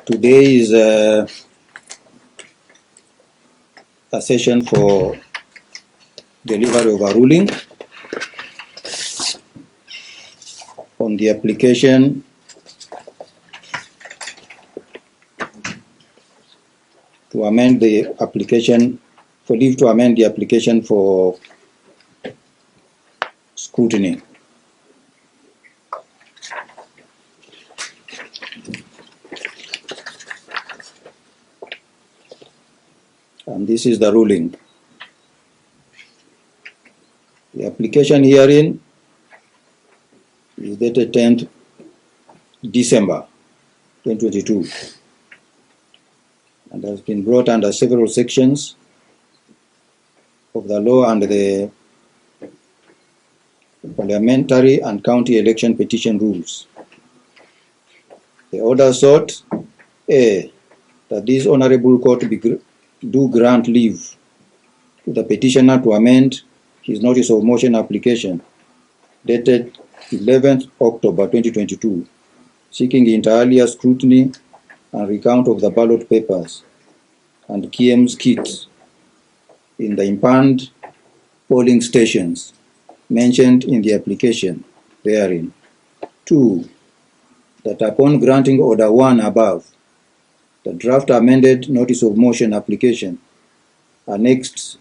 Today is a session for delivery of a ruling on the application to amend the application for leave to amend the application for scrutiny. And this is the ruling. The application herein is dated 10th December 2022 and has been brought under several sections of the law and the parliamentary and county election petition rules. The order sought A, that this honorable court do grant leave to the petitioner to amend his notice of motion application dated 11th October 2022, seeking inter alia scrutiny and recount of the ballot papers and KM's kits in the impounded polling stations mentioned in the application therein. 2, that upon granting order 1 above, the draft amended notice of motion application annexed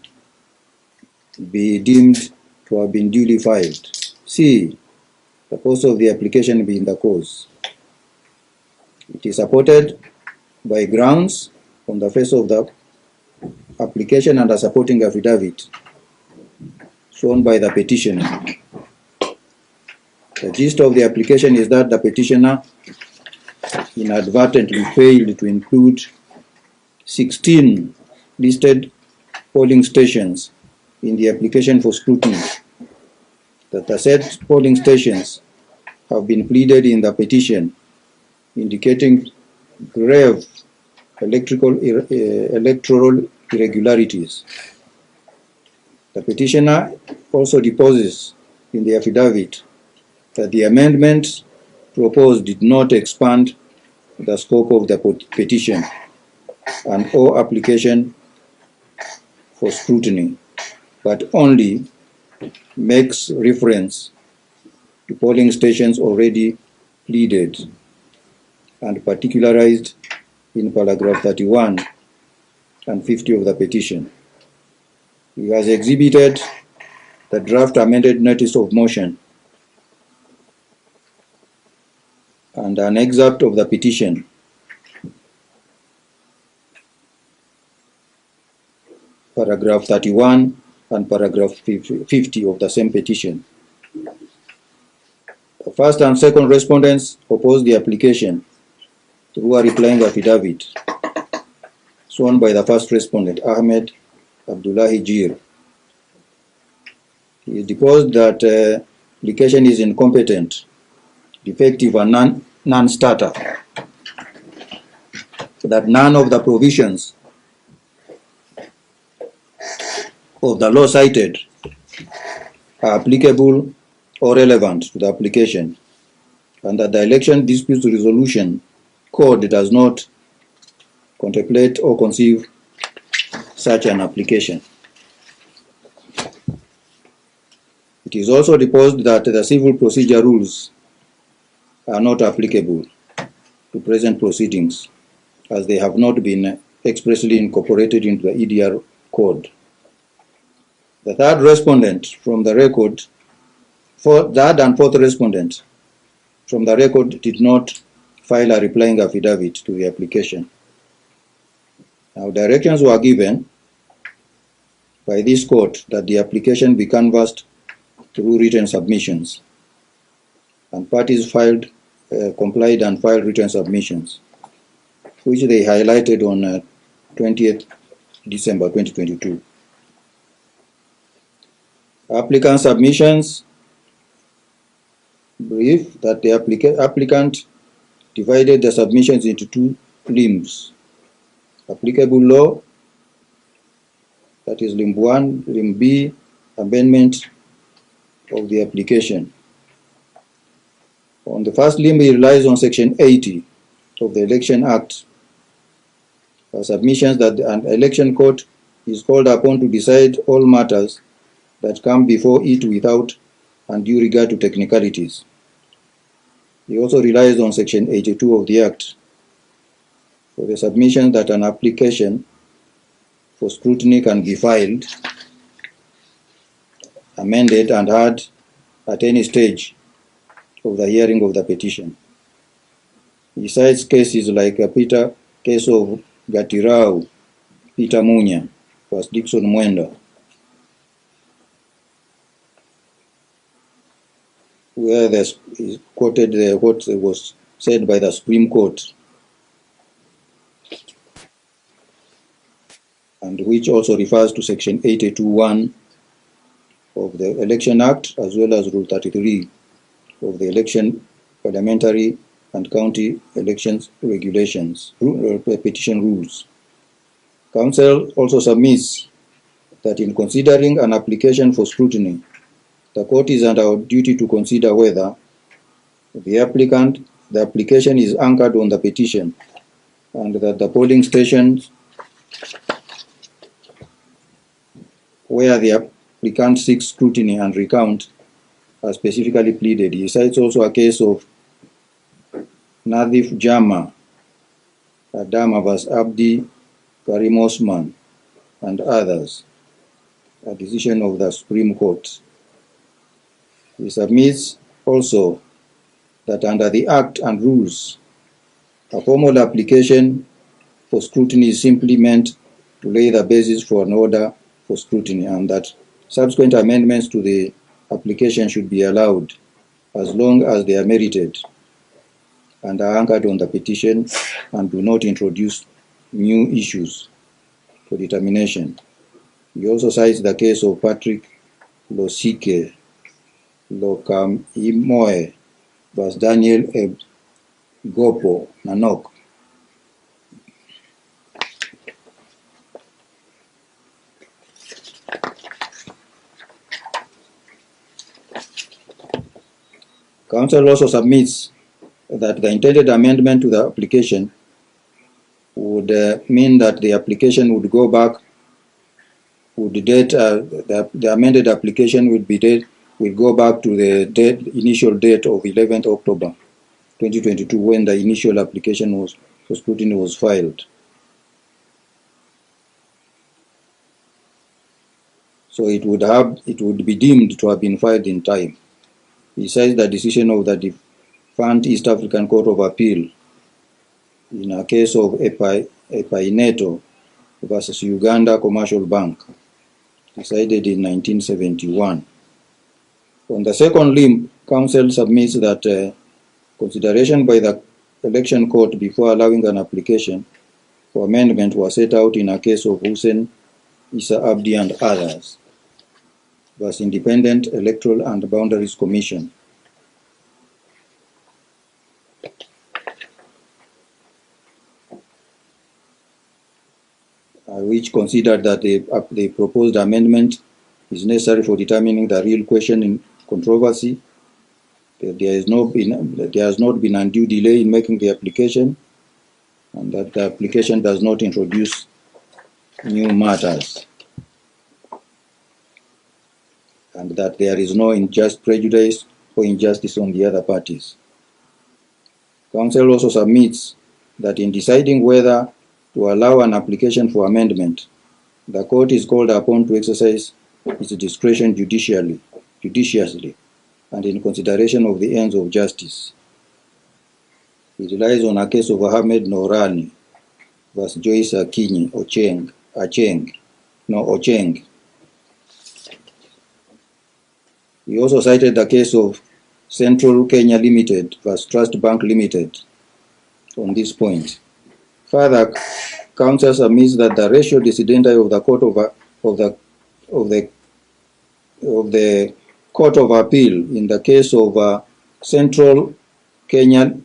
be deemed to have been duly filed. C, the post of the application be in the cause. It is supported by grounds on the face of the application and a supporting affidavit shown by the petitioner. The gist of the application is that the petitioner inadvertently failed to include 16 listed polling stations in the application for scrutiny. That the said polling stations have been pleaded in the petition, indicating grave electoral irregularities. The petitioner also deposes in the affidavit that the amendment proposed did not expand the scope of the petition and or application for scrutiny, but only makes reference to polling stations already pleaded and particularized in paragraph 31 and 50 of the petition. He has exhibited the draft amended notice of motion and an excerpt of the petition, paragraph 31 and paragraph 50 of the same petition. The first and second respondents opposed the application through a replying affidavit shown by the first respondent, Ahmed Abdullahi Jir. He deposed that application is incompetent, defective and non-starter, that none of the provisions of the law cited are applicable or relevant to the application, and that the Election Dispute Resolution Code does not contemplate or conceive such an application. It is also deposed that the civil procedure rules are not applicable to present proceedings, as they have not been expressly incorporated into the EDR code. The third respondent from the record, third and fourth respondent from the record did not file a replying affidavit to the application. Now, directions were given by this court that the application be canvassed through written submissions, and parties complied and filed written submissions, which they highlighted on 20th December 2022. Applicant submissions brief that the applicant divided the submissions into 2 limbs: applicable law, that is limb 1, limb B, amendment of the application. On the first limb, he relies on Section 80 of the Election Act submissions that an election court is called upon to decide all matters that come before it without undue regard to technicalities. He also relies on Section 82 of the Act for the submission that an application for scrutiny can be filed, amended, and heard at any stage of the hearing of the petition. He cites cases like a case of Gatirau, Peter Munya, vs. Dickson Mwenda, where he quoted what was said by the Supreme Court, and which also refers to Section 82(1) of the Election Act, as well as Rule 33 of the Election Parliamentary and County Elections Regulations, petition rules. Council also submits that in considering an application for scrutiny, the court is under duty to consider whether the application is anchored on the petition, and that the polling stations where the applicant seeks scrutiny and recount are specifically pleaded. He cites also a case of Nadif Jama, Adama vs. Abdi Karim Osman, and others, a decision of the Supreme Court. He submits also that under the Act and rules, a formal application for scrutiny is simply meant to lay the basis for an order for scrutiny, and that subsequent amendments to the application should be allowed as long as they are merited and are anchored on the petition and do not introduce new issues for determination. He also cites the case of Patrick Losike Lokamimoe vs. Daniel Gopo Nanok. Council also submits that the intended amendment to the application would mean that the application would go back, the amended application will go back to the initial date of 11th October 2022, when the initial application for scrutiny was filed. So it would be deemed to have been filed in time. He cites the decision of the defunct East African Court of Appeal in a case of Epaineto versus Uganda Commercial Bank, decided in 1971. On the second limb, Council submits that consideration by the election court before allowing an application for amendment was set out in a case of Hussein Isa Abdi and others versus Independent Electoral and Boundaries Commission. Which considered that the proposed amendment is necessary for determining the real question in controversy. There has not been undue delay in making the application, and that the application does not introduce new matters, and that there is no unjust prejudice or injustice on the other parties. Council also submits that in deciding whether to allow an application for amendment, the court is called upon to exercise its discretion judiciously, and in consideration of the ends of justice. It relies on a case of Ahmed Nourani versus Joyce Akinyi Ocheng. He also cited the case of Central Kenya Limited versus Trust Bank Limited on this point. Further, Council submits that the ratio decidendi of the Court of Appeal in the case of Central Kenya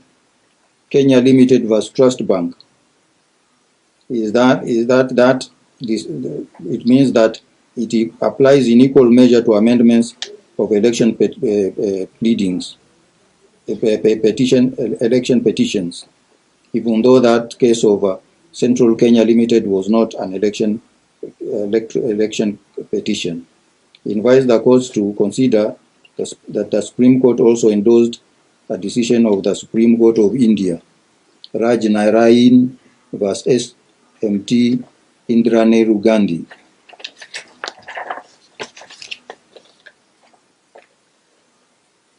Limited versus Trust Bank it means that it applies in equal measure to amendments of election election petitions, even though that case of Central Kenya Limited was not an election petition. He invites the courts to consider that the Supreme Court also endorsed a decision of the Supreme Court of India, Raj Narain vs. SMT Indranehru Gandhi.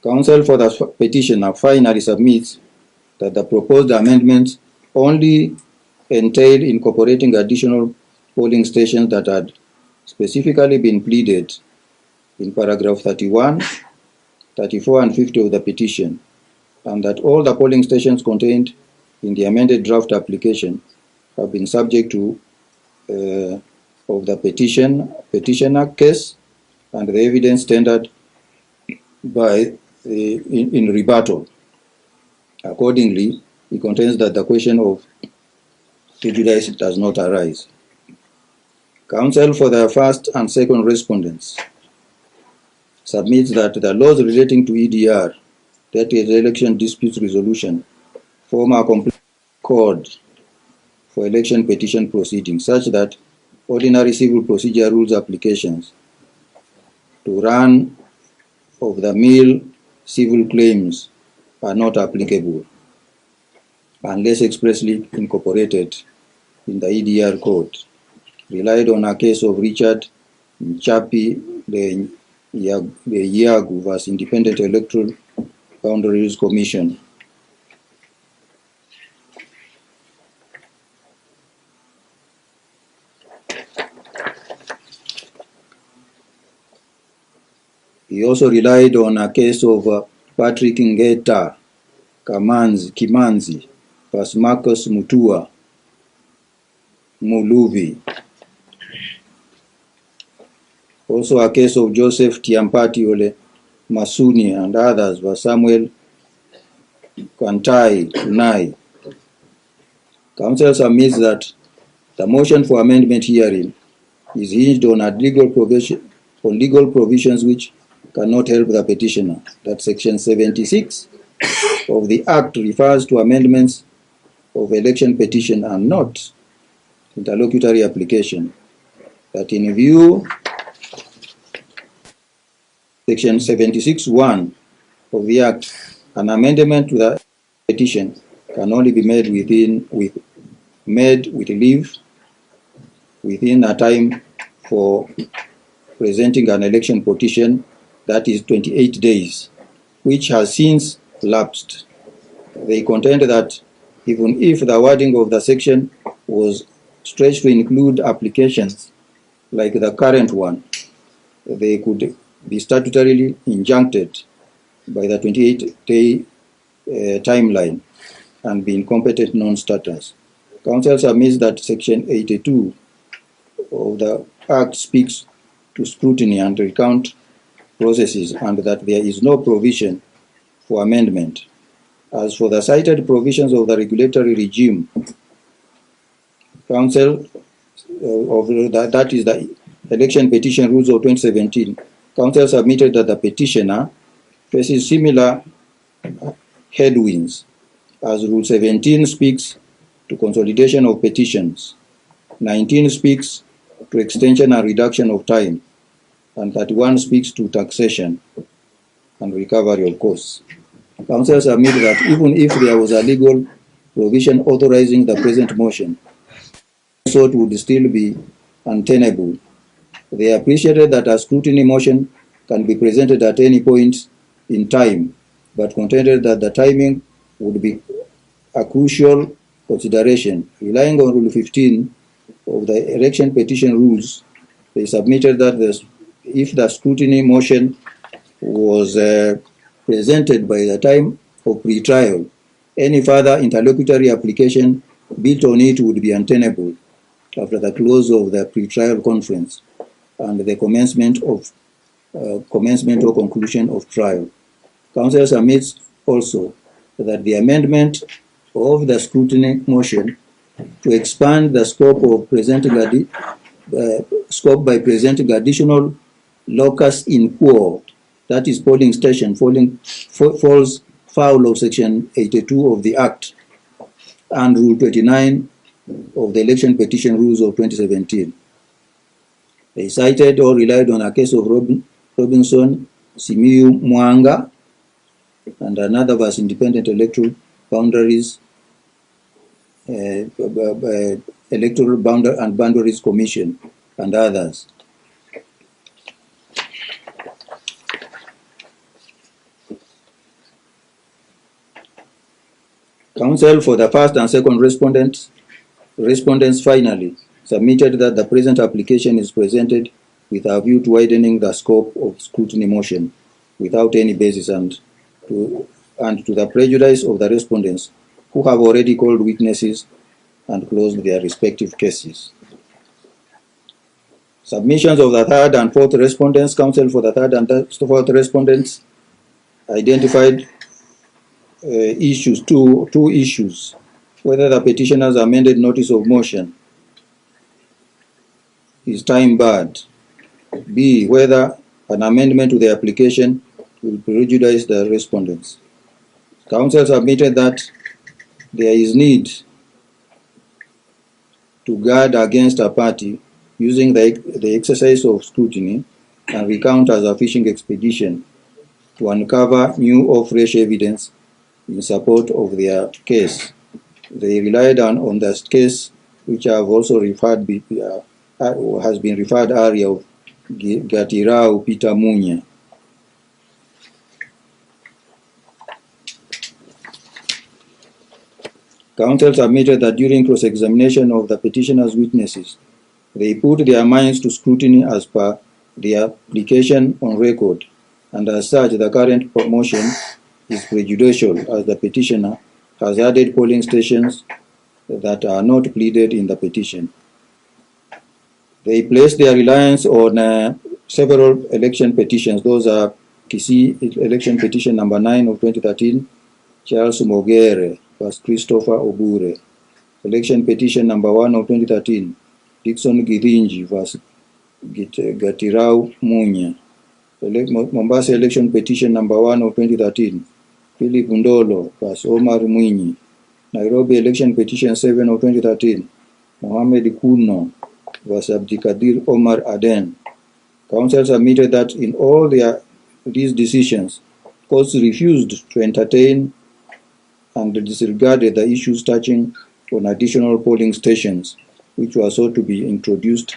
Counsel for the petitioner finally submits that the proposed amendments only entail incorporating additional polling stations that had specifically been pleaded in paragraph 31, 34, and 50 of the petition, and that all the polling stations contained in the amended draft application have been subject to of the petitioner case and the evidence tendered by in rebuttal. Accordingly, he contends that the question of prejudice does not arise. Counsel for the first and second respondents submits that the laws relating to EDR, that is election dispute resolution, form a complete code for election petition proceedings, such that ordinary civil procedure rules applications to run of the mill civil claims are not applicable unless expressly incorporated in the EDR code. Relied on a case of Richard Chapi the Yagu vs. Independent Electoral Boundaries Commission. He also relied on a case of Patrick Ngeta Kimanzi vs. Marcus Mutua Muluvi. Also a case of Joseph Tiampati Ole Masuni and others vs. Samuel Kantai Unai. Counsel submits that the motion for amendment herein is hinged on legal provisions which cannot help the petitioner. That Section 76 of the Act refers to amendments of election petition and not interlocutory application. That in view Section 76(1) of the Act, an amendment to the petition can only be made with leave within a time for presenting an election petition, that is 28 days, which has since lapsed. They contend that even if the wording of the section was stretched to include applications like the current one, they could be statutorily injuncted by the 28-day timeline and be incompetent non-starters. Counsel submits that Section 82 of the Act speaks to scrutiny and recount processes, and that there is no provision for amendment. As for the cited provisions of the regulatory regime, Counsel that is the Election Petition Rules of 2017, Counsel submitted that the petitioner faces similar headwinds, as Rule 17 speaks to consolidation of petitions, 19 speaks to extension and reduction of time, and 31 speaks to taxation and recovery of costs. Counsel submitted that even if there was a legal provision authorizing the present motion, so it would still be untenable. They appreciated that a scrutiny motion can be presented at any point in time, but contended that the timing would be a crucial consideration. Relying on Rule 15 of the election petition rules, they submitted that if the scrutiny motion was presented by the time of pretrial, any further interlocutory application built on it would be untenable after the close of the pretrial conference and the commencement or conclusion of trial. Counsel submits also that the amendment of the scrutiny motion to expand the scope by presenting additional locus in quo, that is polling station, falls foul of Section 82 of the Act and Rule 29 of the election petition rules of 2017. They cited or relied on a case of Robinson, Simiyu Mwanga, and another was Independent Electoral Boundaries, Electoral Boundaries Commission, and others. Counsel for the first and second respondents finally submitted that the present application is presented with a view to widening the scope of scrutiny motion without any basis and to the prejudice of the respondents who have already called witnesses and closed their respective cases. Submissions of the third and fourth respondents, counsel for the third and fourth respondents identified two issues: whether the petitioner's amended notice of motion is time barred, B, whether an amendment to the application will prejudice the respondents. Counsel submitted that there is need to guard against a party using the exercise of scrutiny and recount as a fishing expedition to uncover new or fresh evidence in support of their case. They relied on the case which I have also referred has been referred earlier of Gatirau Peter Munya. Counsel submitted that during cross-examination of the petitioner's witnesses, they put their minds to scrutiny as per the application on record, and as such, the current motion is prejudicial as the petitioner has added polling stations that are not pleaded in the petition. They placed their reliance on several election petitions. Those are Kisii election petition number 9 of 2013, Charles Mogere vs. Christopher Obure. Election petition number 1 of 2013, Dixon Githinji vs. Gatirau Munya. Mombasa election petition number 1 of 2013, Philip Ndolo vs. Omar Mwinyi. Nairobi election petition 7 of 2013, Mohamed Kuno vs. Abdikadir Omar Aden. Counsel submitted that in all these decisions, courts refused to entertain and disregarded the issues touching on additional polling stations, which were sought to be introduced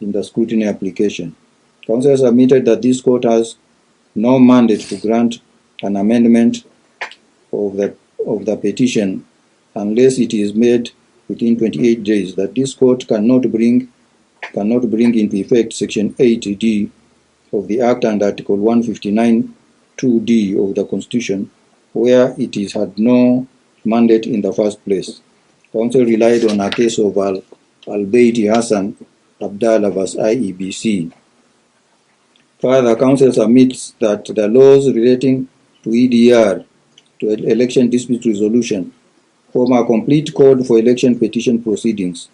in the scrutiny application. Counsel submitted that this court has no mandate to grant an amendment of the petition unless it is made within 28 days, that this court cannot bring into effect Section 8D of the Act and Article 159 2D of the Constitution, where it had no mandate in the first place. Counsel relied on a case of Al-Beiti Hassan Abdallah vs. IEBC. Further, counsel submits that the laws relating to EDR, to election dispute resolution, form a complete code for election petition proceedings.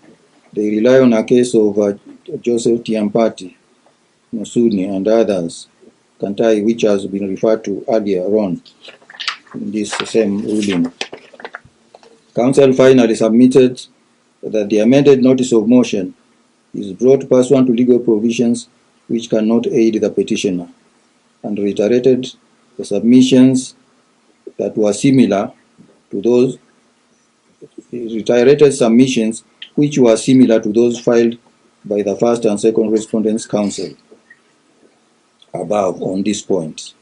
They rely on a case of Joseph Tiampati, Musuni, and others, Kantai, which has been referred to earlier on in this same ruling. Counsel finally submitted that the amended notice of motion is brought pursuant to legal provisions which cannot aid the petitioner, and reiterated the submissions that were similar to those filed by the first and second respondents' counsel above on this point.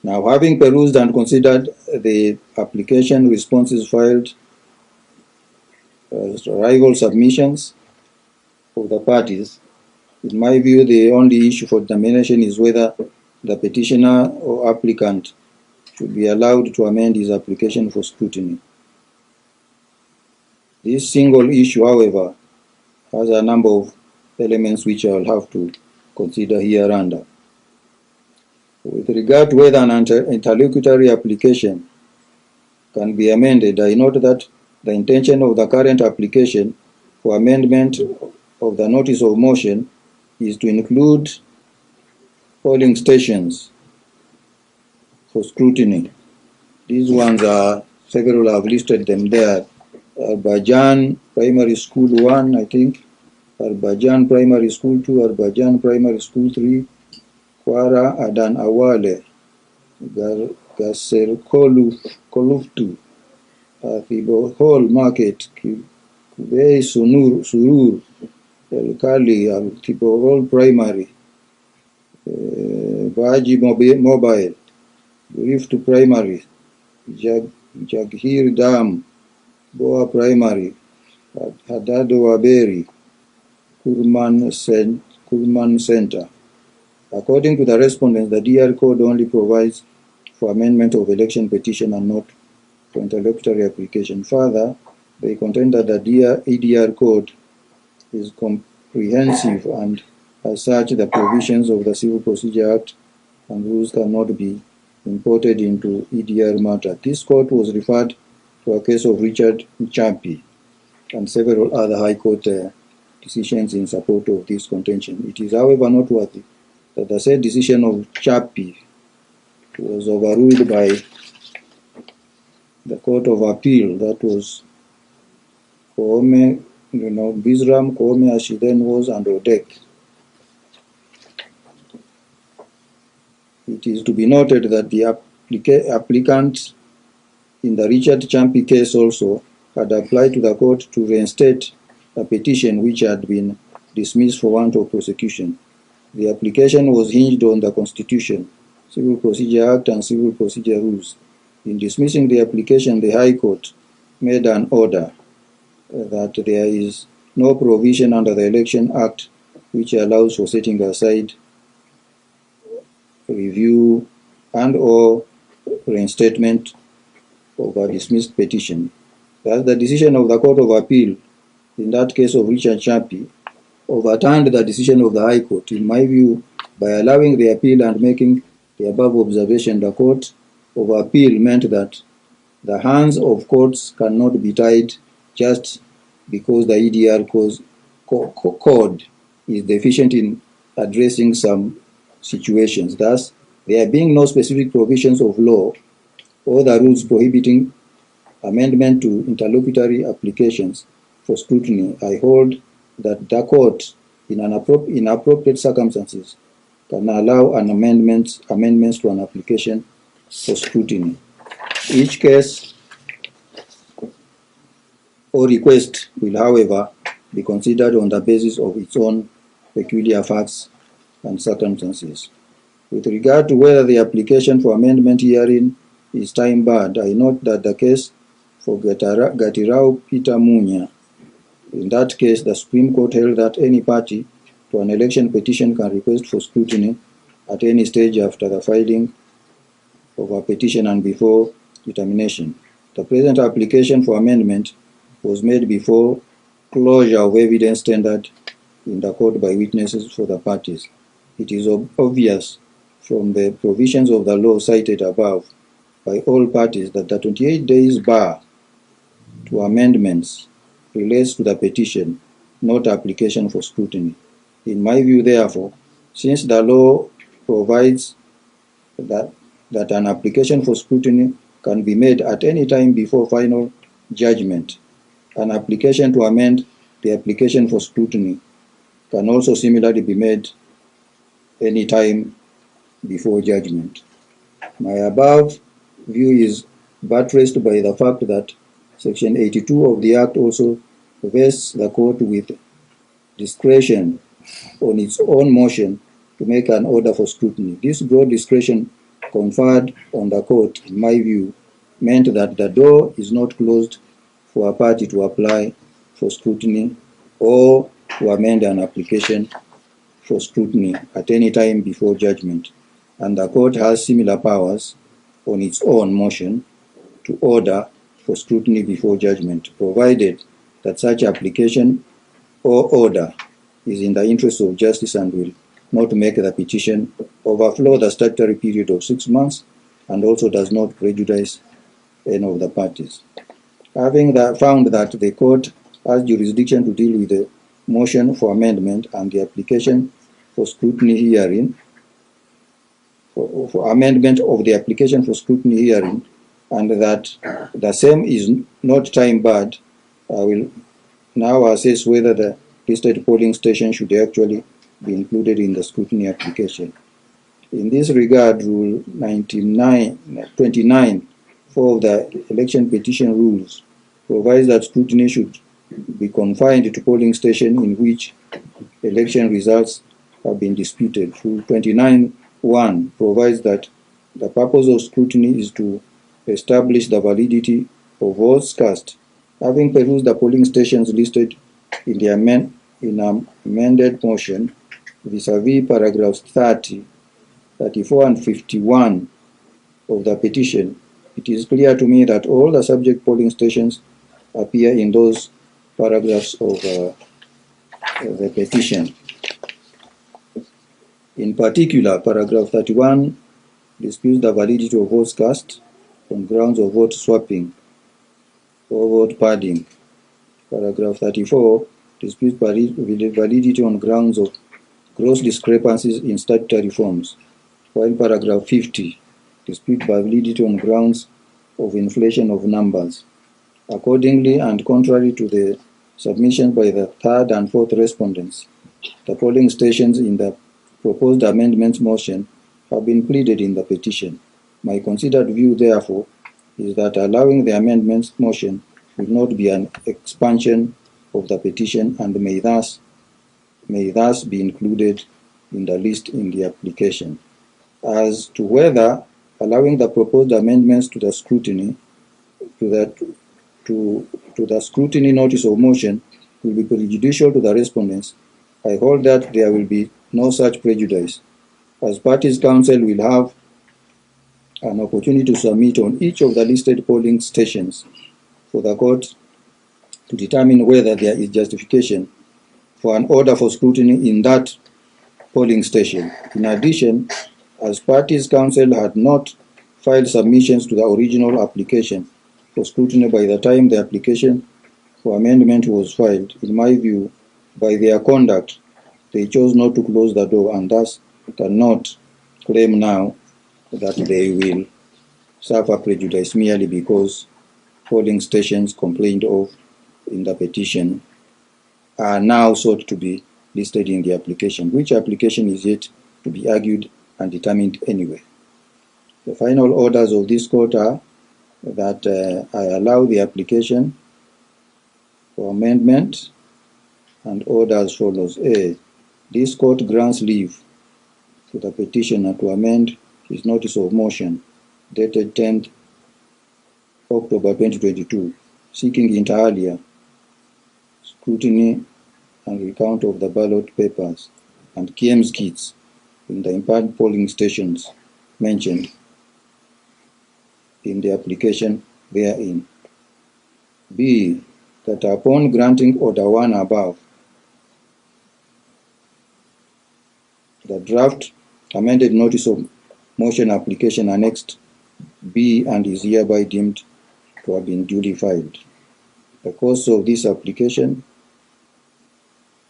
Now, having perused and considered the application responses filed as rival submissions of the parties, in my view, the only issue for determination is whether the petitioner or applicant should be allowed to amend his application for scrutiny. This single issue, however, has a number of elements which I will have to consider hereunder. With regard to whether an interlocutory application can be amended, I note that the intention of the current application for amendment of the notice of motion is to include polling stations for scrutiny. These ones are, several have listed them there Arbajan Primary School 1, I think, Arbajan Primary School 2, Arbajan Primary School 3, Kwara Adan Awale, Gaser Koluftu, Fibo Hall Market, Kubei Surur, Kali, Al-Tibo Hall Primary, Baji Mobile, Rift Primary, Jaghir Dam, Boa Primary, Hadado Waberi, Kurman Center. According to the respondents, the DR code only provides for amendment of election petition and not for interlocutory application. Further, they contend that the EDR code is comprehensive and as such the provisions of the Civil Procedure Act and rules cannot be imported into EDR matter. This court was referred to a case of Richard Champi and several other High Court decisions in support of this contention. It is, however, noteworthy that the said decision of Champi was overruled by the Court of Appeal, that was Koome, Bizram, Koome as she then was, and Odek. It is to be noted that the applicant in the Richard Champi case also had applied to the court to reinstate a petition which had been dismissed for want of prosecution. The application was hinged on the Constitution, Civil Procedure Act, and Civil Procedure Rules. In dismissing the application, the High Court made an order that there is no provision under the Election Act which allows for setting aside, review, and or reinstatement of a dismissed petition. Thus, the decision of the Court of Appeal, in that case of Richard Champi, overturned the decision of the High Court. In my view, by allowing the appeal and making the above observation, the Court of Appeal meant that the hands of courts cannot be tied just because the EDR code is deficient in addressing some situations. Thus, there being no specific provisions of law or the rules prohibiting amendment to interlocutory applications for scrutiny, I hold that the court, in appropriate circumstances, can allow an amendments to an application for scrutiny. Each case or request will, however, be considered on the basis of its own peculiar facts and circumstances. With regard to whether the application for amendment herein is time-barred, I note that the case for Gatirao Peter Munya, in that case, the Supreme Court held that any party to an election petition can request for scrutiny at any stage after the filing of a petition and before determination. The present application for amendment was made before closure of evidence tendered in the court by witnesses for the parties. It is obvious from the provisions of the law cited above by all parties that the 28 days bar to amendments relates to the petition, not application for scrutiny. In my view, therefore, since the law provides that an application for scrutiny can be made at any time before final judgment, an application to amend the application for scrutiny can also similarly be made any time before judgment. My above view is buttressed by the fact that Section 82 of the Act also vests the court with discretion on its own motion to make an order for scrutiny. This broad discretion conferred on the court, in my view, meant that the door is not closed for a party to apply for scrutiny or to amend an application for scrutiny at any time before judgment, and the court has similar powers on its own motion to order for scrutiny before judgment, provided that such application or order is in the interest of justice and will not make the petition overflow the statutory period of 6 months and also does not prejudice any of the parties. Having found that the court has jurisdiction to deal with the motion for amendment and the application for scrutiny hearing, for amendment of the application for scrutiny hearing, and that the same is not time barred, I will now assess whether the listed polling station should actually be included in the scrutiny application. In this regard, Rule 29, 4 of the election petition rules provides that scrutiny should be confined to polling stations in which election results have been disputed. Rule 29.1 provides that the purpose of scrutiny is to establish the validity of votes cast. Having perused the polling stations listed in the amended motion vis-a-vis paragraphs 30, 34 and 51 of the petition, it is clear to me that all the subject polling stations appear in those paragraphs of the petition. In particular, paragraph 31 disputes the validity of votes cast on grounds of vote swapping or vote padding. Paragraph 34 disputes validity on grounds of gross discrepancies in statutory forms, while paragraph 50 disputes validity on grounds of inflation of numbers. Accordingly, and contrary to the submissions by the third and fourth respondents, the polling stations in the proposed amendments motion have been pleaded in the petition. My considered view, therefore, is that allowing the amendments motion will not be an expansion of the petition and may thus be included in the list in the application. As to whether allowing the proposed amendments to the scrutiny the scrutiny notice of motion will be prejudicial to the respondents, I hold that there will be no such prejudice, as parties' counsel will have an opportunity to submit on each of the listed polling stations for the court to determine whether there is justification for an order for scrutiny in that polling station. In addition, as parties' counsel had not filed submissions to the original application for scrutiny by the time the application for amendment was filed, in my view, by their conduct, they chose not to close the door and thus cannot claim now that they will suffer prejudice merely because polling stations complained of in the petition are now sought to be listed in the application, which application is yet to be argued and determined anyway. The final orders of this court are that I allow the application for amendment and order as follows. A. This court grants leave to the petitioner to amend his notice of motion dated 10th October 2022, seeking inter alia scrutiny and recount of the ballot papers and KM's kits in the impaneled polling stations mentioned in the application therein. B. That upon granting order 1 above, the draft amended notice of motion application annexed B and is hereby deemed to have been duly filed. The course of this application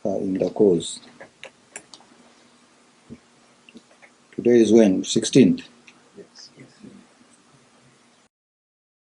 are in the course. Today is when? 16th.